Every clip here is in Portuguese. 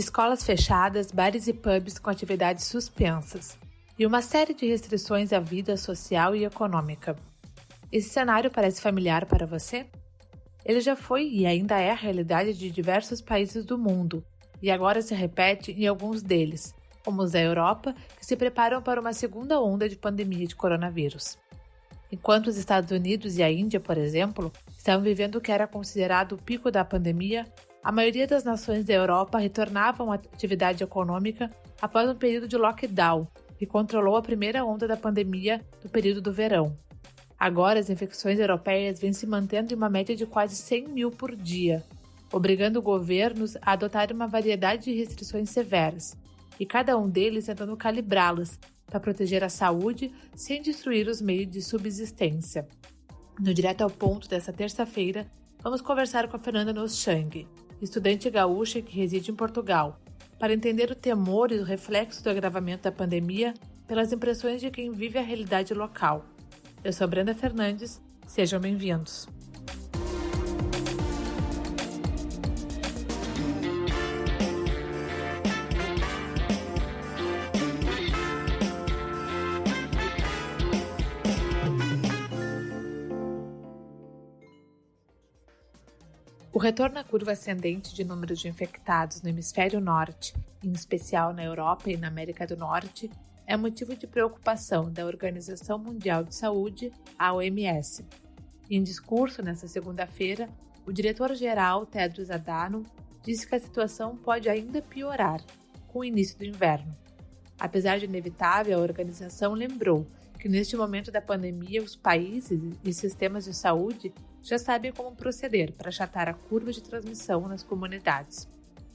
escolas fechadas, bares e pubs com atividades suspensas, e uma série de restrições à vida social e econômica. Esse cenário parece familiar para você? Ele já foi e ainda é a realidade de diversos países do mundo, e agora se repete em alguns deles, como os da Europa, que se preparam para uma segunda onda de pandemia de coronavírus. Enquanto os Estados Unidos e a Índia, por exemplo, estavam vivendo o que era considerado o pico da pandemia, a maioria das nações da Europa retornavam à atividade econômica após um período de lockdown, que controlou a primeira onda da pandemia no período do verão. Agora, as infecções europeias vêm se mantendo em uma média de quase 100 mil por dia, obrigando governos a adotar uma variedade de restrições severas, e cada um deles tentando calibrá-las para proteger a saúde sem destruir os meios de subsistência. No Direto ao Ponto desta terça-feira, vamos conversar com a Fernanda Noschang, estudante gaúcha que reside em Portugal, para entender o temor e o reflexo do agravamento da pandemia pelas impressões de quem vive a realidade local. Eu sou Brenda Fernandes, sejam bem-vindos. O retorno à curva ascendente de número de infectados no hemisfério norte, em especial na Europa e na América do Norte, é motivo de preocupação da Organização Mundial de Saúde, a OMS. Em discurso nesta segunda-feira, o diretor-geral Tedros Adhanom disse que a situação pode ainda piorar com o início do inverno. Apesar de inevitável, a organização lembrou que neste momento da pandemia os países e sistemas de saúde já sabem como proceder para achatar a curva de transmissão nas comunidades.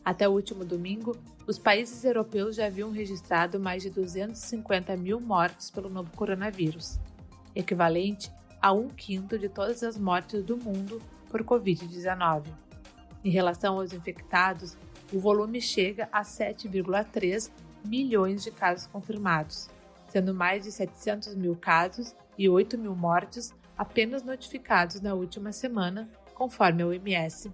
Até o último domingo, os países europeus já haviam registrado mais de 250 mil mortes pelo novo coronavírus, equivalente a 1/5 de todas as mortes do mundo por Covid-19. Em relação aos infectados, o volume chega a 7,3 milhões de casos confirmados, sendo mais de 700 mil casos e 8 mil mortes apenas notificados na última semana, conforme a OMS.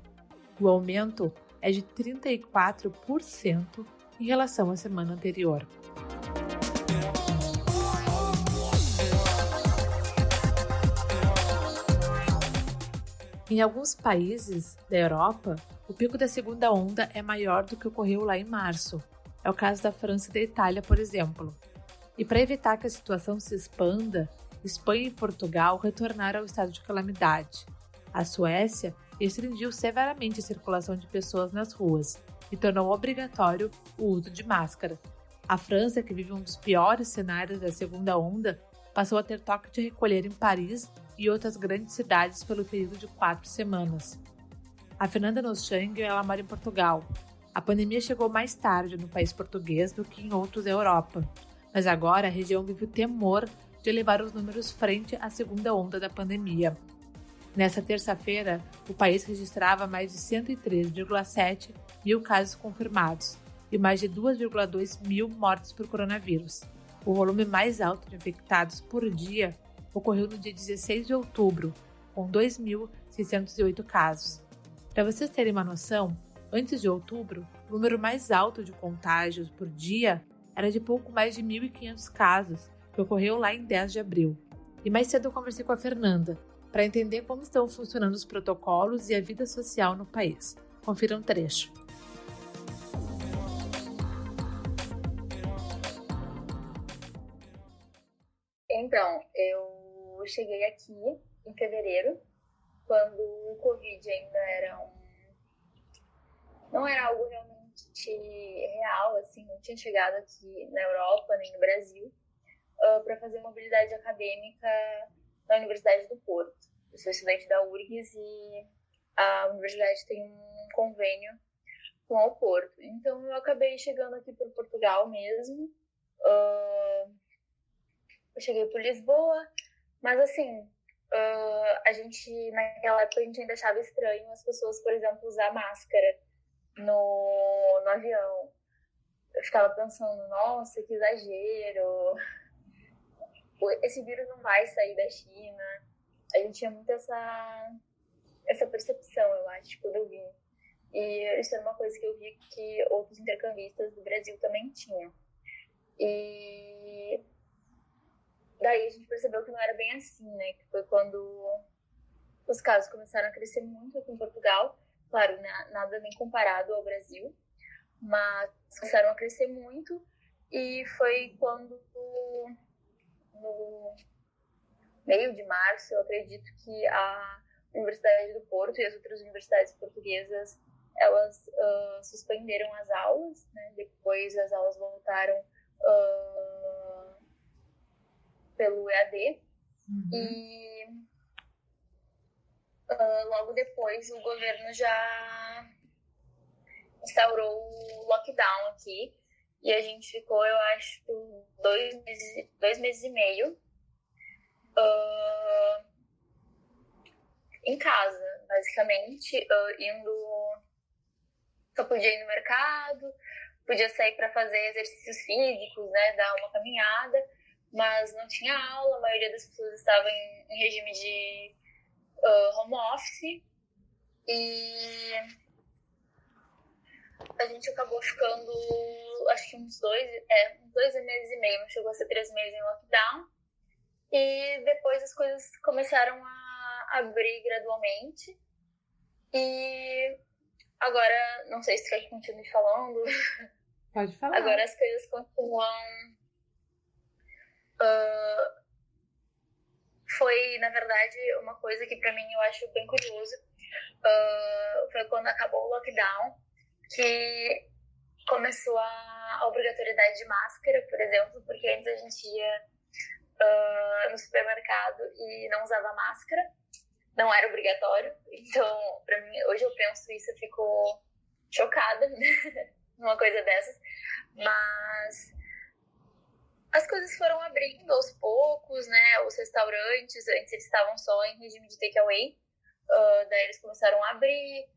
O aumento é de 34% em relação à semana anterior. Em alguns países da Europa, o pico da segunda onda é maior do que ocorreu lá em março. É o caso da França e da Itália, por exemplo. E para evitar que a situação se expanda, Espanha e Portugal retornaram ao estado de calamidade. A Suécia restringiu severamente a circulação de pessoas nas ruas e tornou obrigatório o uso de máscara. A França, que vive um dos piores cenários da segunda onda, passou a ter toque de recolher em Paris e outras grandes cidades pelo período de 4 semanas. A Fernanda Noschang, ela mora em Portugal. A pandemia chegou mais tarde no país português do que em outros da Europa, mas agora a região vive o temor de elevar os números frente à segunda onda da pandemia. Nesta terça-feira, o país registrava mais de 103,7 mil casos confirmados e mais de 2,2 mil mortes por coronavírus. O volume mais alto de infectados por dia ocorreu no dia 16 de outubro, com 2.608 casos. Para vocês terem uma noção, antes de outubro, o número mais alto de contágios por dia era de pouco mais de 1.500 casos, que ocorreu lá em 10 de abril. E mais cedo eu conversei com a Fernanda para entender como estão funcionando os protocolos e a vida social no país. Confira um trecho. Então, eu cheguei aqui em fevereiro, quando o Covid ainda não era algo realmente real, assim, não tinha chegado aqui na Europa nem no Brasil, para fazer mobilidade acadêmica na Universidade do Porto. Eu sou estudante da URGS e a universidade tem um convênio com a Porto. Então, eu acabei chegando aqui para Portugal mesmo. Eu cheguei por Lisboa, mas assim, naquela época a gente ainda achava estranho as pessoas, por exemplo, usar máscara no avião. Eu ficava pensando, nossa, que exagero, esse vírus não vai sair da China. A gente tinha muito essa percepção, eu acho, quando eu vim. E isso era uma coisa que eu vi que outros intercambistas do Brasil também tinham. E daí a gente percebeu que não era bem assim, né? Que foi quando os casos começaram a crescer muito aqui em Portugal. Claro, nada nem comparado ao Brasil, mas começaram a crescer muito. E foi quando, no meio de março, eu acredito que a Universidade do Porto e as outras universidades portuguesas, elas suspenderam as aulas, né? Depois as aulas voltaram pelo EAD. E logo depois o governo já instaurou o lockdown aqui. E a gente ficou, eu acho, 2 meses e meio em casa, basicamente, só podia ir no mercado, podia sair para fazer exercícios físicos, né, dar uma caminhada, mas não tinha aula, a maioria das pessoas estava em regime de home office, e a gente acabou ficando, acho que uns 2 meses e meio, não chegou a ser 3 meses em lockdown, e depois as coisas começaram a abrir gradualmente, e agora, não sei se quer que continue falando. Pode falar. Agora as coisas continuam. Foi, na verdade, uma coisa que pra mim eu acho bem curioso. Foi quando acabou o lockdown que começou a obrigatoriedade de máscara, por exemplo, porque antes a gente ia no supermercado e não usava máscara. Não era obrigatório, então, pra mim, hoje eu penso isso, eu fico chocada numa coisa dessas, mas as coisas foram abrindo aos poucos, né, os restaurantes, antes eles estavam só em regime de takeaway, daí eles começaram a abrir,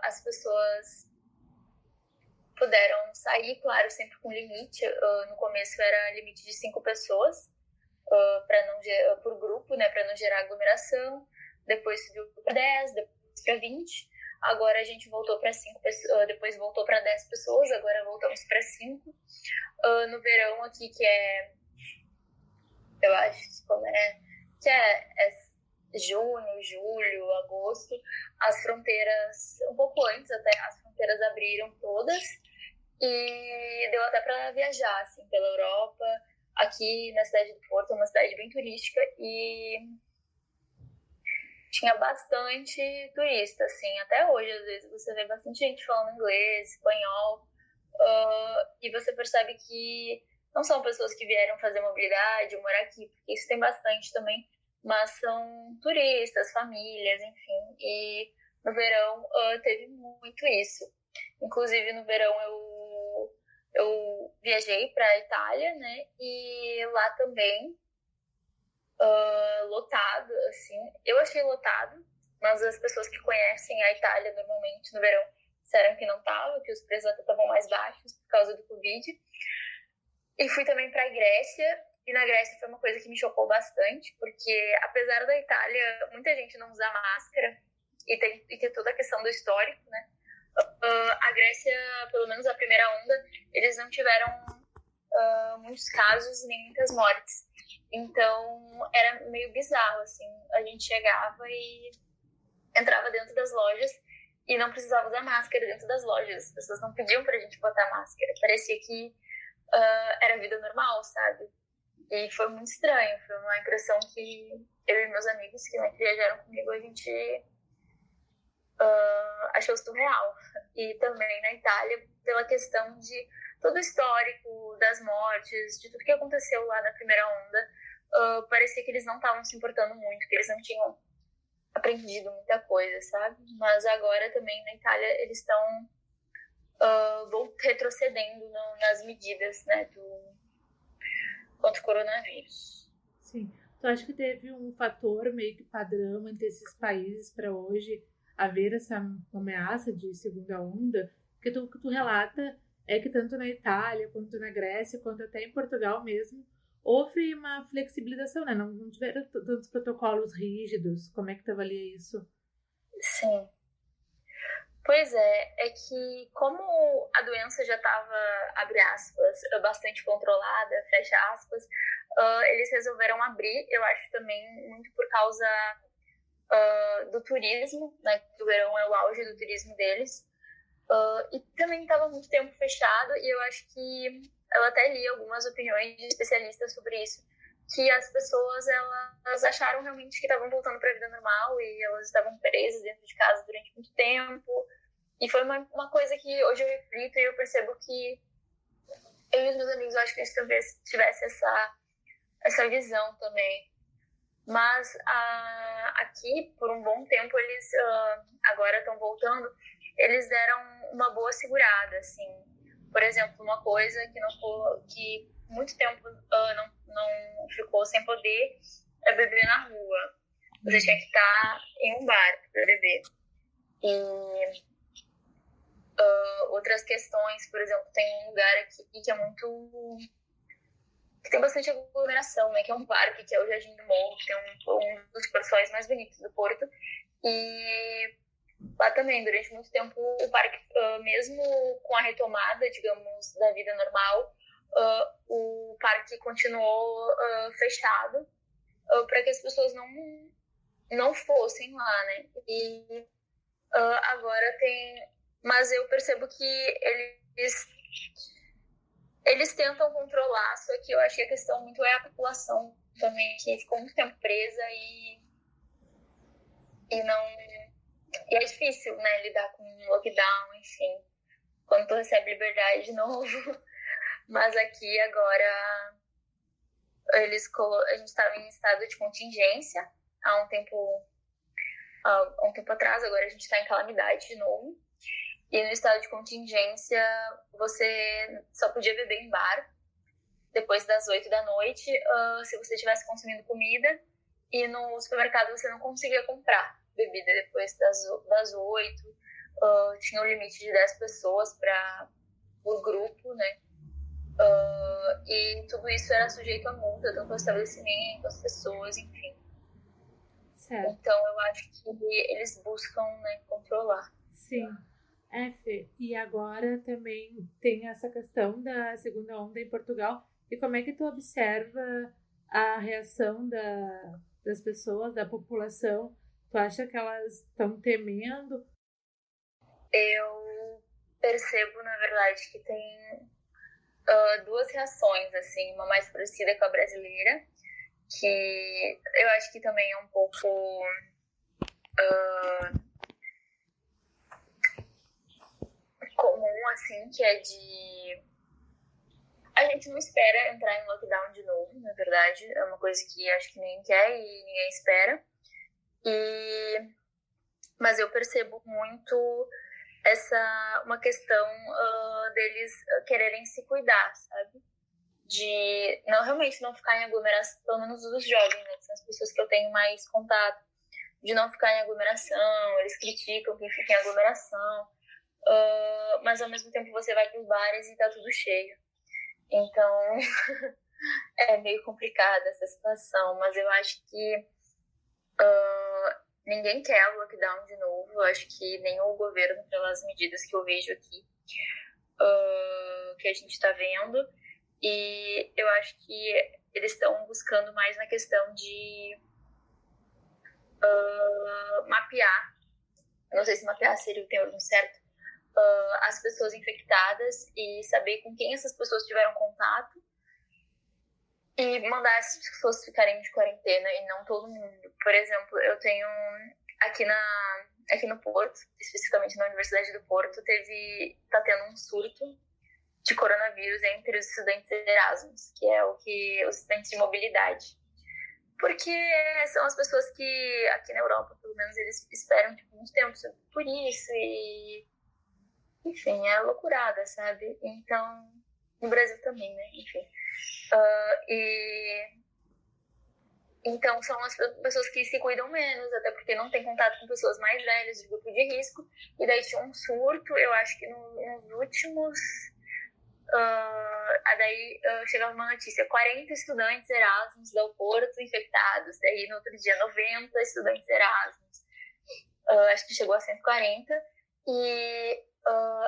as pessoas puderam sair, claro, sempre com limite, no começo era limite de 5 pessoas, por grupo, né, para não gerar aglomeração, depois subiu para 10, depois para 20, agora a gente voltou para 5 pessoas, depois voltou para 10 pessoas, agora voltamos para 5. No verão aqui, que é, eu acho que é junho, julho, agosto, as fronteiras, um pouco antes até, as fronteiras abriram todas e deu até para viajar, assim, pela Europa. Aqui na cidade do Porto, é uma cidade bem turística e tinha bastante turista, assim, até hoje, às vezes, você vê bastante gente falando inglês, espanhol, e você percebe que não são pessoas que vieram fazer mobilidade ou morar aqui, porque isso tem bastante também, mas são turistas, famílias, enfim, e no verão teve muito isso. Inclusive, no verão eu viajei para a Itália, né? E lá também, lotado, assim. Eu achei lotado, mas as pessoas que conhecem a Itália normalmente no verão disseram que não estava, que os preços até estavam mais baixos por causa do Covid. E fui também para a Grécia, e na Grécia foi uma coisa que me chocou bastante, porque apesar da Itália muita gente não usar máscara e ter toda a questão do histórico, né? A Grécia, pelo menos a primeira onda, eles não tiveram muitos casos nem muitas mortes. Então, era meio bizarro, assim. A gente chegava e entrava dentro das lojas e não precisava usar máscara dentro das lojas. As pessoas não pediam pra gente botar máscara. Parecia que era vida normal, sabe? E foi muito estranho. Foi uma impressão que eu e meus amigos que viajaram comigo, a gente achou surreal. E também na Itália, pela questão de todo o histórico das mortes, de tudo que aconteceu lá na primeira onda, parecia que eles não estavam se importando muito, que eles não tinham aprendido muita coisa, sabe? Mas agora também na Itália eles estão retrocedendo nas medidas, né, contra o coronavírus. Sim. Tu acha que teve um fator meio que padrão entre esses países para hoje haver essa ameaça de segunda onda? Porque o que tu relata é que tanto na Itália, quanto na Grécia, quanto até em Portugal mesmo, houve uma flexibilização, né? Não tiveram tantos protocolos rígidos. Como é que tu avalia isso? Sim. Pois é que como a doença já estava, abre aspas, bastante controlada, fecha aspas, eles resolveram abrir, eu acho também muito por causa do turismo, né? O verão é o auge do turismo deles. E também estava muito tempo fechado, e eu acho que eu até li algumas opiniões de especialistas sobre isso, que as pessoas elas acharam realmente que estavam voltando para a vida normal e elas estavam presas dentro de casa durante muito tempo. E foi uma coisa que hoje eu reflito e eu percebo que eu e os meus amigos, eu acho que eles talvez tivessem essa visão também. Mas aqui, por um bom tempo, eles agora estão voltando, eles deram uma boa segurada, assim. Por exemplo, uma coisa que muito tempo não ficou sem poder é beber na rua. Você tinha que estar em um bar para beber. E outras questões, por exemplo, tem um lugar aqui que é muito... que tem bastante aglomeração, né? Que é um parque, que é o Jardim do Morro, que tem um dos parceiros mais bonitos do Porto. E lá também, durante muito tempo, o parque, mesmo com a retomada, digamos, da vida normal, o parque continuou fechado para que as pessoas não fossem lá, né? E agora tem... Mas eu percebo que eles tentam controlar, só que eu acho que a questão muito é a população também, que ficou muito tempo presa e não... E é difícil, né, lidar com lockdown, enfim, quando tu recebe liberdade de novo. Mas aqui agora a gente estava em estado de contingência há um tempo atrás, agora a gente está em calamidade de novo. E no estado de contingência você só podia beber em bar depois das 8 da noite, se você estivesse consumindo comida, e no supermercado você não conseguia comprar bebida depois das 8. Tinha um limite de 10 pessoas por grupo, né? E tudo isso era sujeito a multa, tanto ao estabelecimento, às pessoas, enfim. Certo. Então eu acho que eles buscam, né, controlar. Sim. Fê, e agora também tem essa questão da segunda onda em Portugal. E como é que tu observa a reação das pessoas, da população? Tu acha que elas estão temendo? Eu percebo, na verdade, que tem duas reações, assim, uma mais parecida com a brasileira, que eu acho que também é um pouco comum, assim, que é de... A gente não espera entrar em lockdown de novo, na verdade. É uma coisa que acho que ninguém quer e ninguém espera. Mas eu percebo muito uma questão deles quererem se cuidar, sabe? De realmente não ficar em aglomeração, pelo menos os jovens, né? Que são as pessoas que eu tenho mais contato. De não ficar em aglomeração, eles criticam quem fica em aglomeração. Mas ao mesmo tempo você vai para os bares e tá tudo cheio. Então é meio complicada essa situação, mas eu acho que ninguém quer o lockdown de novo. Eu acho que nem o governo, pelas medidas que eu vejo aqui, que a gente está vendo. E eu acho que eles estão buscando mais na questão de mapear, eu não sei se mapear seria o termo certo, as pessoas infectadas e saber com quem essas pessoas tiveram contato e mandar essas pessoas ficarem de quarentena e não todo mundo. Por exemplo, eu tenho aqui no Porto, especificamente na Universidade do Porto, tá tendo um surto de coronavírus entre os estudantes Erasmus, que é os estudantes de mobilidade. Porque são as pessoas que, aqui na Europa, pelo menos, eles esperam muito tempo por isso e... Enfim, é loucurada, sabe? Então, no Brasil também, né? Enfim. Então, são as pessoas que se cuidam menos, até porque não tem contato com pessoas mais velhas, de grupo de risco. E daí tinha um surto, eu acho que nos últimos... daí chegava uma notícia, 40 estudantes Erasmus do Porto infectados. Daí, no outro dia, 90 estudantes Erasmus. Acho que chegou a 140. E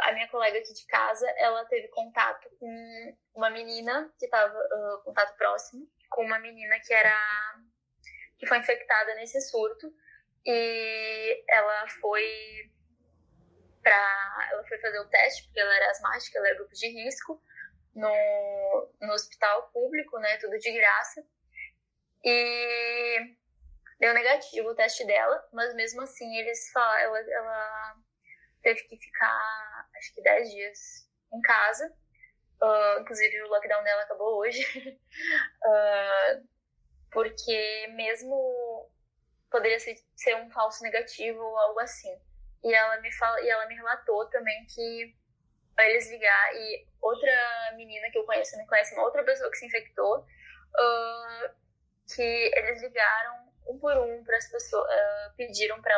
a minha colega aqui de casa, ela teve contato com uma menina que estava, contato próximo, com uma menina que foi infectada nesse surto. E ela foi fazer o teste, porque ela era asmática, ela era grupo de risco, no hospital público, né, tudo de graça. E deu negativo o teste dela, mas mesmo assim ela teve que ficar, acho que 10 dias em casa. Inclusive o lockdown dela acabou hoje. Porque mesmo poderia ser um falso negativo ou algo assim. E ela me relatou também que eles ligaram, e outra menina que eu conheço me conhece, uma outra pessoa que se infectou, que eles ligaram um por um para as pessoas, pediram para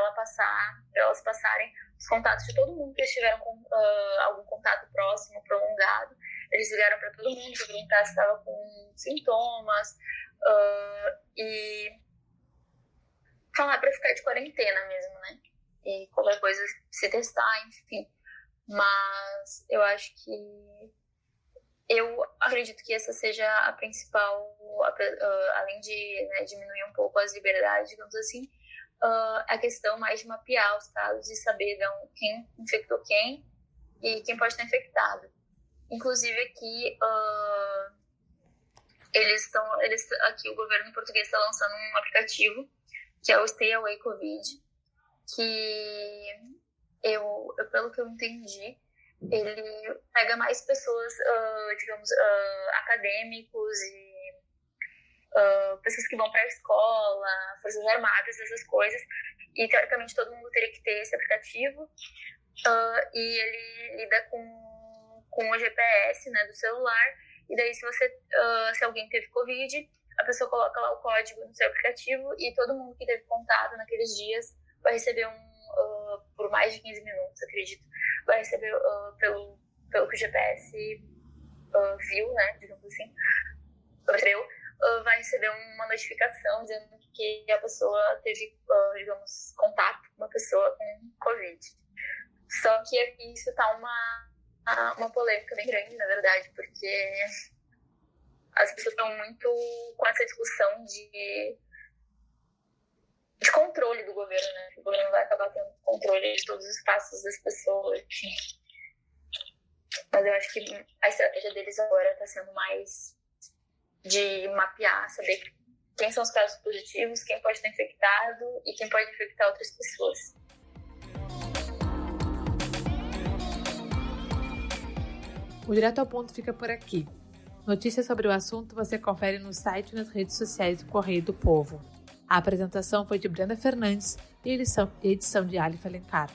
elas passarem os contatos de todo mundo que eles tiveram com algum contato próximo, prolongado. Eles ligaram para todo mundo para perguntar se estava com sintomas, e falar para ficar de quarentena mesmo, né? E qualquer coisa se testar, enfim. Mas eu acho que eu acredito que essa seja a principal, além de, né, diminuir um pouco as liberdades, digamos assim, a questão mais de mapear os casos, de saber quem infectou quem e quem pode estar infectado. Inclusive aqui, aqui o governo português está lançando um aplicativo que é o Stay Away Covid, que pelo que eu entendi, ele pega mais pessoas, digamos, acadêmicos e pessoas que vão para a escola, forças armadas, essas coisas, e teoricamente todo mundo teria que ter esse aplicativo, e ele lida com o GPS, né, do celular, e daí se alguém teve Covid, a pessoa coloca lá o código no seu aplicativo e todo mundo que teve contato naqueles dias vai receber por mais de 15 minutos, acredito, vai receber pelo que o GPS viu, né, digamos assim, vai receber uma notificação dizendo que a pessoa teve, digamos, contato com uma pessoa com Covid. Só que aqui isso tá uma polêmica bem grande, na verdade, porque as pessoas estão muito com essa discussão de controle do governo, né? O governo vai acabar tendo controle de todos os passos das pessoas, enfim. Mas eu acho que a estratégia deles agora está sendo mais de mapear, saber quem são os casos positivos, quem pode estar infectado e quem pode infectar outras pessoas. O Direto ao Ponto fica por aqui. Notícias sobre o assunto você confere no site e nas redes sociais do Correio do Povo. A apresentação foi de Brenda Fernandes e edição de Ali Alencar.